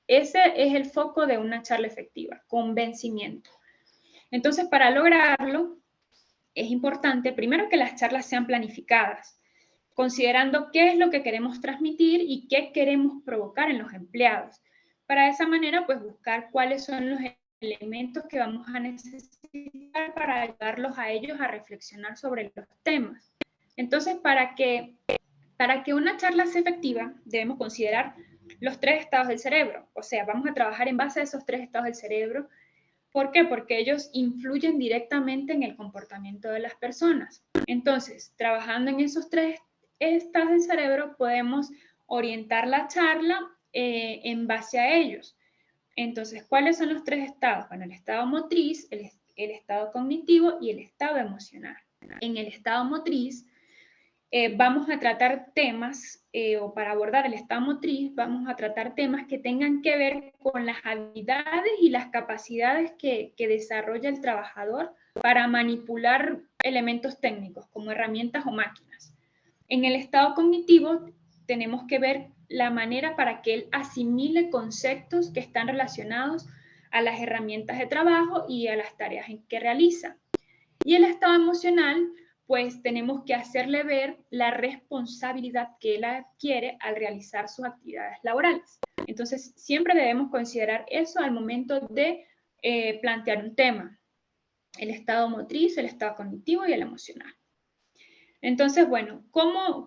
ese es el foco de una charla efectiva, convencimiento. Entonces, para lograrlo, es importante primero que las charlas sean planificadas, considerando qué es lo que queremos transmitir y qué queremos provocar en los empleados. Para esa manera, pues buscar cuáles son los elementos que vamos a necesitar para ayudarlos a ellos a reflexionar sobre los temas. Entonces, para que una charla sea efectiva, debemos considerar los 3 estados del cerebro. O sea, vamos a trabajar en base a esos 3 estados del cerebro. ¿Por qué? Porque ellos influyen directamente en el comportamiento de las personas. Entonces, trabajando en esos 3 estados del cerebro, podemos orientar la charla en base a ellos. Entonces, ¿cuáles son los 3 estados? Bueno, el estado motriz, el estado cognitivo y el estado emocional. En el estado motriz, vamos a tratar temas, o para abordar el estado motriz, vamos a tratar temas que tengan que ver con las habilidades y las capacidades que desarrolla el trabajador para manipular elementos técnicos, como herramientas o máquinas. En el estado cognitivo, tenemos que ver la manera para que él asimile conceptos que están relacionados a las herramientas de trabajo y a las tareas que realiza. Y el estado emocional, pues tenemos que hacerle ver la responsabilidad que él adquiere al realizar sus actividades laborales. Entonces, siempre debemos considerar eso al momento de plantear un tema. El estado motriz, el estado cognitivo y el emocional. Entonces, bueno,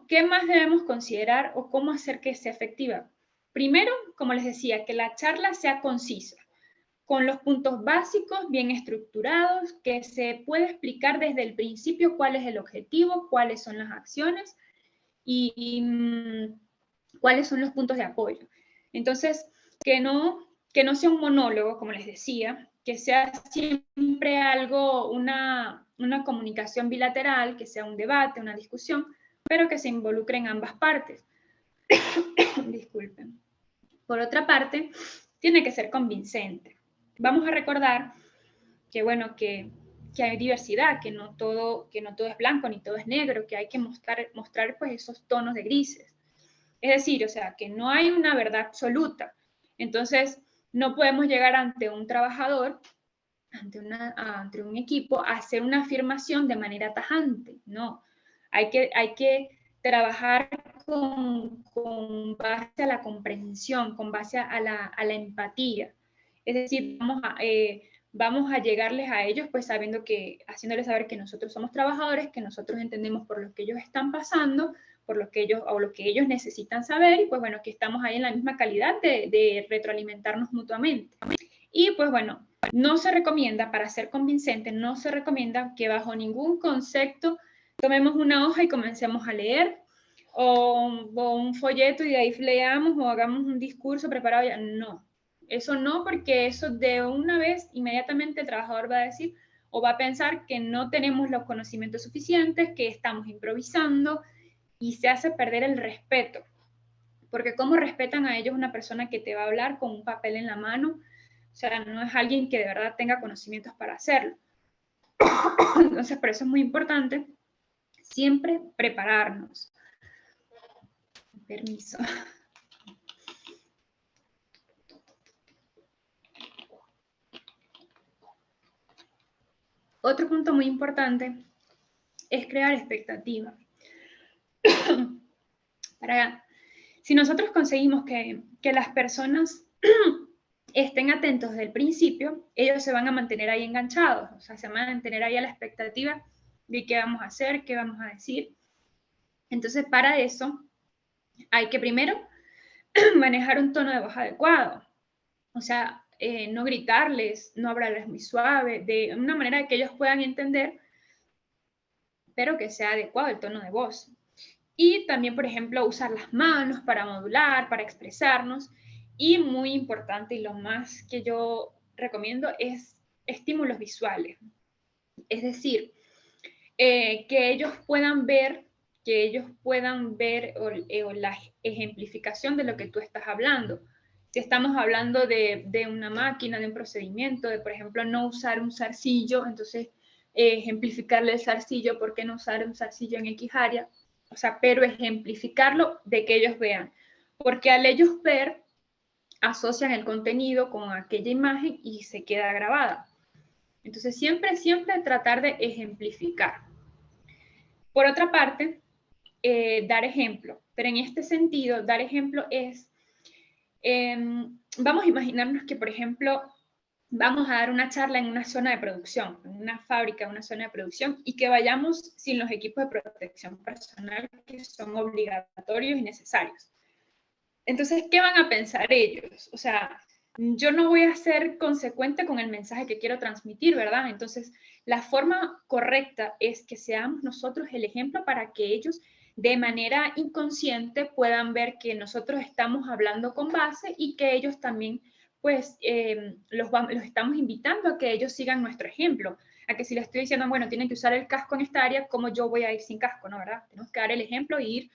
¿qué más debemos considerar o cómo hacer que sea efectiva? Primero, como les decía, que la charla sea concisa, con los puntos básicos bien estructurados, que se pueda explicar desde el principio cuál es el objetivo, cuáles son las acciones y cuáles son los puntos de apoyo. Entonces, que no sea un monólogo, como les decía, que sea siempre algo, una comunicación bilateral, que sea un debate, una discusión, pero que se involucren ambas partes. Disculpen. Por otra parte, tiene que ser convincente. Vamos a recordar que, bueno, que hay diversidad, que no todo es blanco ni todo es negro, que hay que mostrar pues esos tonos de grises. Es decir, o sea, que no hay una verdad absoluta. Entonces, no podemos llegar ante un trabajador, ante un equipo, a hacer una afirmación de manera tajante. No, hay que trabajar con base a la comprensión, con base a la empatía. Es decir, vamos a llegarles a ellos, pues haciéndoles saber que nosotros somos trabajadores, que nosotros entendemos por lo que ellos están pasando, por lo que ellos necesitan saber, y pues bueno, que estamos ahí en la misma calidad de retroalimentarnos mutuamente. Y pues bueno, no se recomienda, para ser convincente, no se recomienda que bajo ningún concepto tomemos una hoja y comencemos a leer, o un folleto y de ahí leamos o hagamos un discurso preparado ya. No, eso no, porque eso de una vez inmediatamente el trabajador va a decir o va a pensar que no tenemos los conocimientos suficientes, que estamos improvisando, y se hace perder el respeto. Porque ¿cómo respetan a ellos una persona que te va a hablar con un papel en la mano? O sea, no es alguien que de verdad tenga conocimientos para hacerlo. Entonces, por eso es muy importante siempre prepararnos. Permiso. Otro punto muy importante es crear expectativas. Si nosotros conseguimos que las personas estén atentos desde el principio, ellos se van a mantener ahí enganchados, o sea, se van a mantener ahí a la expectativa de qué vamos a hacer, qué vamos a decir. Entonces, para eso, hay que primero manejar un tono de voz adecuado, o sea, no gritarles, no hablarles muy suave, de una manera que ellos puedan entender, pero que sea adecuado el tono de voz. Y también, por ejemplo, usar las manos para modular, para expresarnos. Y muy importante, y lo más que yo recomiendo, es estímulos visuales. Es decir, que ellos puedan ver o la ejemplificación de lo que tú estás hablando. Si estamos hablando de una máquina, de un procedimiento, de, por ejemplo, no usar un zarcillo, entonces ejemplificarle el zarcillo, ¿por qué no usar un zarcillo en X área? O sea, pero ejemplificarlo de que ellos vean. Porque al ellos ver, asocian el contenido con aquella imagen y se queda grabada. Entonces, siempre tratar de ejemplificar. Por otra parte, dar ejemplo. Pero en este sentido, dar ejemplo es, vamos a imaginarnos que, por ejemplo, vamos a dar una charla en una zona de producción, en una fábrica, una zona de producción, y que vayamos sin los equipos de protección personal que son obligatorios y necesarios. Entonces, ¿qué van a pensar ellos? O sea, yo no voy a ser consecuente con el mensaje que quiero transmitir, ¿verdad? Entonces, la forma correcta es que seamos nosotros el ejemplo para que ellos de manera inconsciente puedan ver que nosotros estamos hablando con base y que ellos también, pues, los estamos invitando a que ellos sigan nuestro ejemplo. A que si les estoy diciendo, bueno, tienen que usar el casco en esta área, ¿cómo yo voy a ir sin casco? ¿No, verdad? Tenemos que dar el ejemplo y ir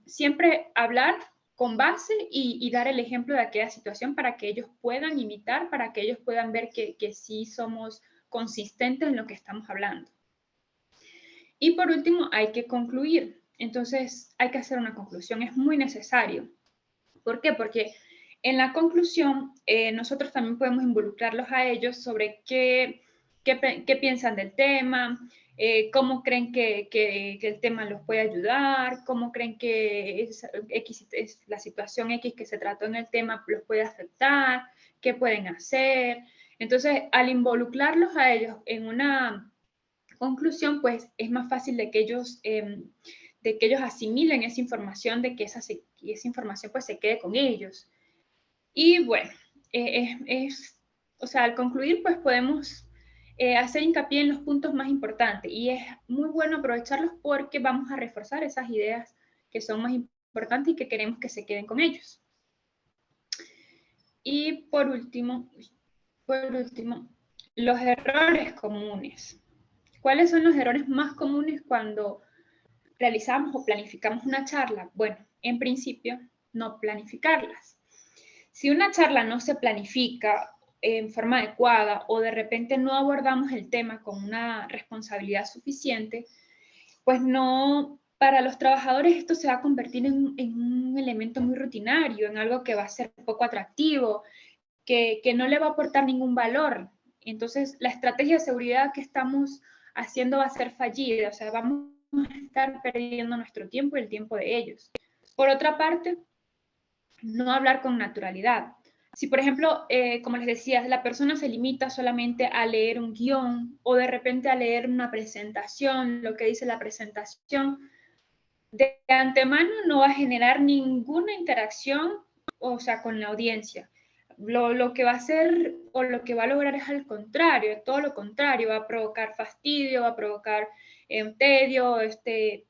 siempre hablar con base y dar el ejemplo de aquella situación para que ellos puedan imitar, para que ellos puedan ver que sí somos consistentes en lo que estamos hablando. Y por último, hay que concluir. Entonces hay que hacer una conclusión, es muy necesario. ¿Por qué? Porque en la conclusión nosotros también podemos involucrarlos a ellos sobre qué piensan del tema, cómo creen que el tema los puede ayudar, cómo creen que la situación X que se trató en el tema los puede afectar, qué pueden hacer. Entonces, al involucrarlos a ellos en una conclusión, pues es más fácil de que ellos asimilen esa información, de que esa información pues se quede con ellos. Y bueno, o sea, al concluir pues podemos hacer hincapié en los puntos más importantes y es muy bueno aprovecharlos porque vamos a reforzar esas ideas que son más importantes y que queremos que se queden con ellos. Y por último, los errores comunes. ¿Cuáles son los errores más comunes cuando realizamos o planificamos una charla? Bueno, en principio, no planificarlas. Si una charla no se planifica en forma adecuada o de repente no abordamos el tema con una responsabilidad suficiente, pues no, para los trabajadores esto se va a convertir en un elemento muy rutinario, en algo que va a ser poco atractivo, que no le va a aportar ningún valor. Entonces, la estrategia de seguridad que estamos haciendo va a ser fallida, o sea, vamos a estar perdiendo nuestro tiempo y el tiempo de ellos. Por otra parte, no hablar con naturalidad. Si, por ejemplo, como les decía, la persona se limita solamente a leer un guión o de repente a leer una presentación, lo que dice la presentación, de antemano no va a generar ninguna interacción, o sea, con la audiencia. Lo que va a hacer o lo que va a lograr es al contrario, todo lo contrario, va a provocar fastidio, va a provocar tedio,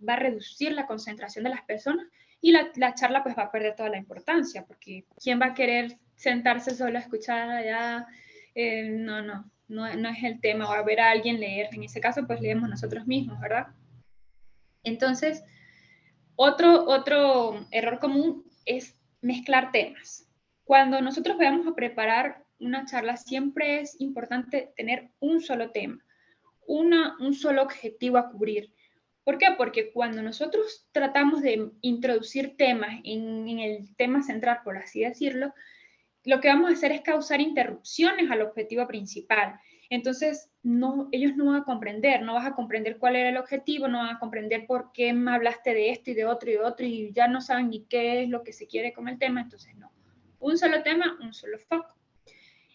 va a reducir la concentración de las personas y la charla pues va a perder toda la importancia, porque ¿quién va a querer sentarse solo a escuchar allá? No es el tema, o a ver a alguien leer. En ese caso pues leemos nosotros mismos, ¿verdad? Entonces, otro error común es mezclar temas. Cuando nosotros vayamos a preparar una charla, siempre es importante tener un solo tema, un solo objetivo a cubrir. ¿Por qué? Porque cuando nosotros tratamos de introducir temas en el tema central, por así decirlo, lo que vamos a hacer es causar interrupciones al objetivo principal. Entonces, ellos no van a comprender, no vas a comprender cuál era el objetivo, no van a comprender por qué me hablaste de esto y de otro y ya no saben ni qué es lo que se quiere con el tema, entonces no. Un solo tema, un solo foco.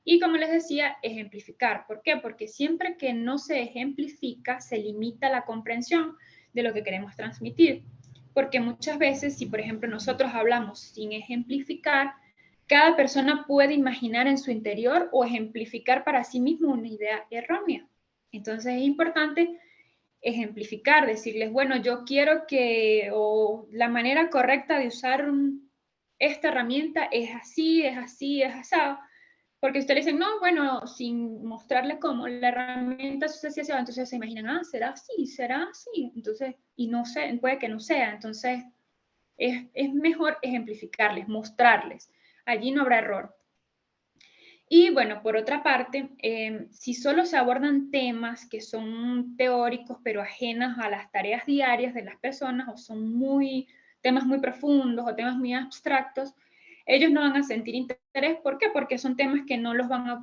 Y como les decía, ejemplificar. ¿Por qué? Porque siempre que no se ejemplifica, se limita la comprensión de lo que queremos transmitir. Porque muchas veces, si por ejemplo nosotros hablamos sin ejemplificar, cada persona puede imaginar en su interior o ejemplificar para sí mismo una idea errónea. Entonces es importante ejemplificar, decirles, bueno, yo quiero o la manera correcta de usar esta herramienta es así, es así, es así. Porque ustedes dicen, no, bueno, sin mostrarle cómo la herramienta se hace, entonces se imaginan, será así. Entonces, y no sé, puede que no sea. Entonces, es mejor ejemplificarles, mostrarles. Allí no habrá error. Y bueno, por otra parte, si solo se abordan temas que son teóricos pero ajenos a las tareas diarias de las personas o son temas muy profundos o temas muy abstractos, ellos no van a sentir interés. ¿Por qué? Porque son temas que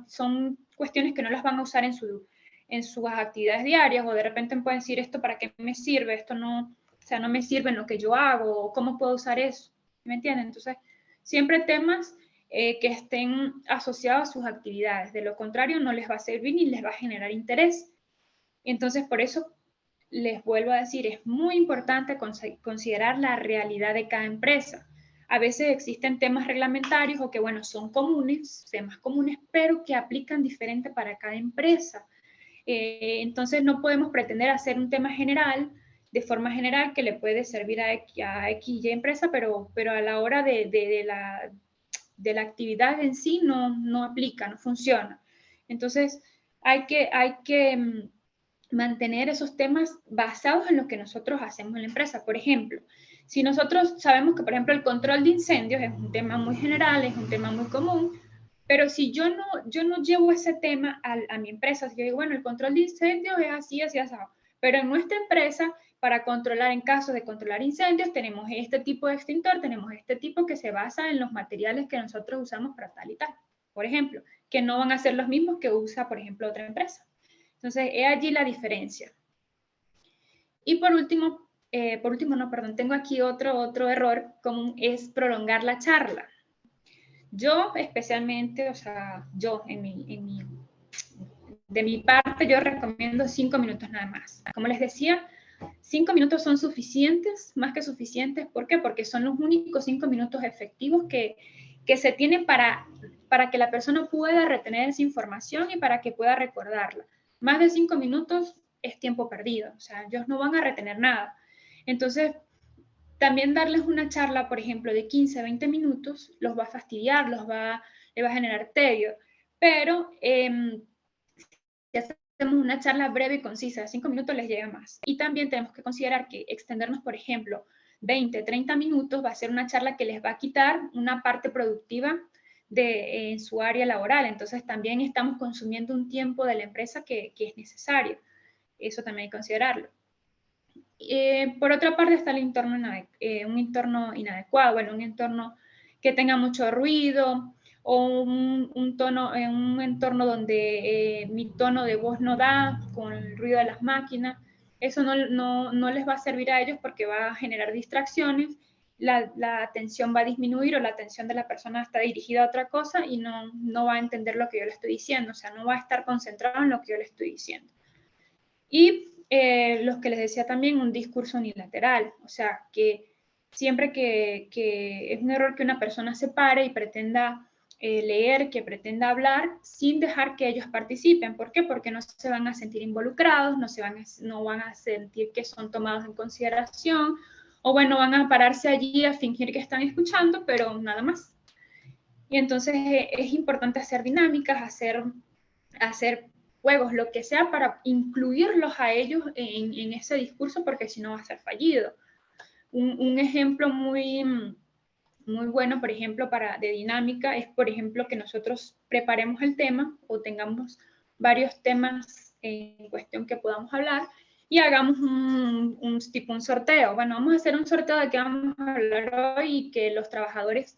son cuestiones que no las van a usar en sus actividades diarias o de repente pueden decir, ¿esto para qué me sirve? Esto no me sirve en lo que yo hago o cómo puedo usar eso. ¿Me entienden? Entonces, siempre temas que estén asociados a sus actividades. De lo contrario, no les va a servir ni les va a generar interés. Entonces, por eso les vuelvo a decir, es muy importante considerar la realidad de cada empresa. A veces existen temas reglamentarios o que, bueno, son comunes, temas comunes, pero que aplican diferente para cada empresa. Entonces, no podemos pretender hacer un tema general, de forma general, que le puede servir a X y empresa, pero a la hora de la actividad en sí no aplica, no funciona. Entonces, hay que mantener esos temas basados en lo que nosotros hacemos en la empresa. Por ejemplo, si nosotros sabemos que, por ejemplo, el control de incendios es un tema muy general, es un tema muy común, pero si yo no llevo ese tema a mi empresa, si yo digo, bueno, el control de incendios es así, así, así, Pero en nuestra empresa, para controlar, en caso de controlar incendios, tenemos este tipo de extintor, tenemos este tipo que se basa en los materiales que nosotros usamos para tal y tal, por ejemplo, que no van a ser los mismos que usa, por ejemplo, otra empresa. Entonces, es allí la diferencia. Y por último, tengo aquí otro error común, es prolongar la charla. Yo especialmente, o sea, de mi parte, yo recomiendo 5 minutos nada más. Como les decía, 5 minutos son suficientes, más que suficientes. ¿Por qué? Porque son los únicos 5 minutos efectivos que se tienen para que la persona pueda retener esa información y para que pueda recordarla. Más de 5 minutos es tiempo perdido, o sea, ellos no van a retener nada. Entonces, también darles una charla, por ejemplo, de 15 a 20 minutos, los va a fastidiar, le va a generar tedio. Pero si hacemos una charla breve y concisa, de 5 minutos les llega más. Y también tenemos que considerar que extendernos, por ejemplo, 20, 30 minutos va a ser una charla que les va a quitar una parte productiva en su área laboral. Entonces también estamos consumiendo un tiempo de la empresa que es necesario. Eso también hay que considerarlo. Por otra parte está el entorno, un entorno inadecuado, bueno, un entorno que tenga mucho ruido o un entorno donde mi tono de voz no da con el ruido de las máquinas. Eso no les va a servir a ellos porque va a generar distracciones, la atención va a disminuir o la atención de la persona está dirigida a otra cosa y no va a entender lo que yo le estoy diciendo, o sea, no va a estar concentrado en lo que yo le estoy diciendo. Y los que les decía también, un discurso unilateral, o sea, que siempre que es un error que una persona se pare y pretenda leer, que pretenda hablar, sin dejar que ellos participen. ¿Por qué? Porque no se van a sentir involucrados, no van a sentir que son tomados en consideración, o bueno, van a pararse allí a fingir que están escuchando, pero nada más. Y entonces es importante hacer dinámicas, hacer juegos, lo que sea, para incluirlos a ellos en ese discurso, porque si no va a ser fallido. Un ejemplo muy bueno, por ejemplo, de dinámica, es, por ejemplo, que nosotros preparemos el tema o tengamos varios temas en cuestión que podamos hablar y hagamos un sorteo. Bueno, vamos a hacer un sorteo de qué vamos a hablar hoy y que los trabajadores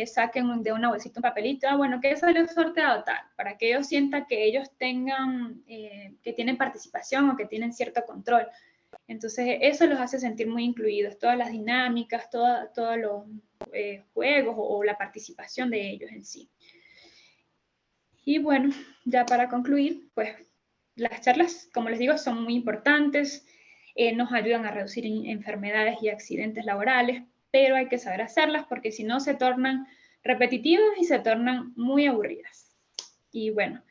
saquen de una bolsita un papelito, bueno, que salió sorteado tal, para que ellos sientan que ellos tengan, que tienen participación o que tienen cierto control. Entonces, eso los hace sentir muy incluidos, todas las dinámicas, todos los juegos o la participación de ellos en sí. Y bueno, ya para concluir, pues las charlas, como les digo, son muy importantes, nos ayudan a reducir enfermedades y accidentes laborales, pero hay que saber hacerlas porque si no se tornan repetitivas y se tornan muy aburridas. Y bueno,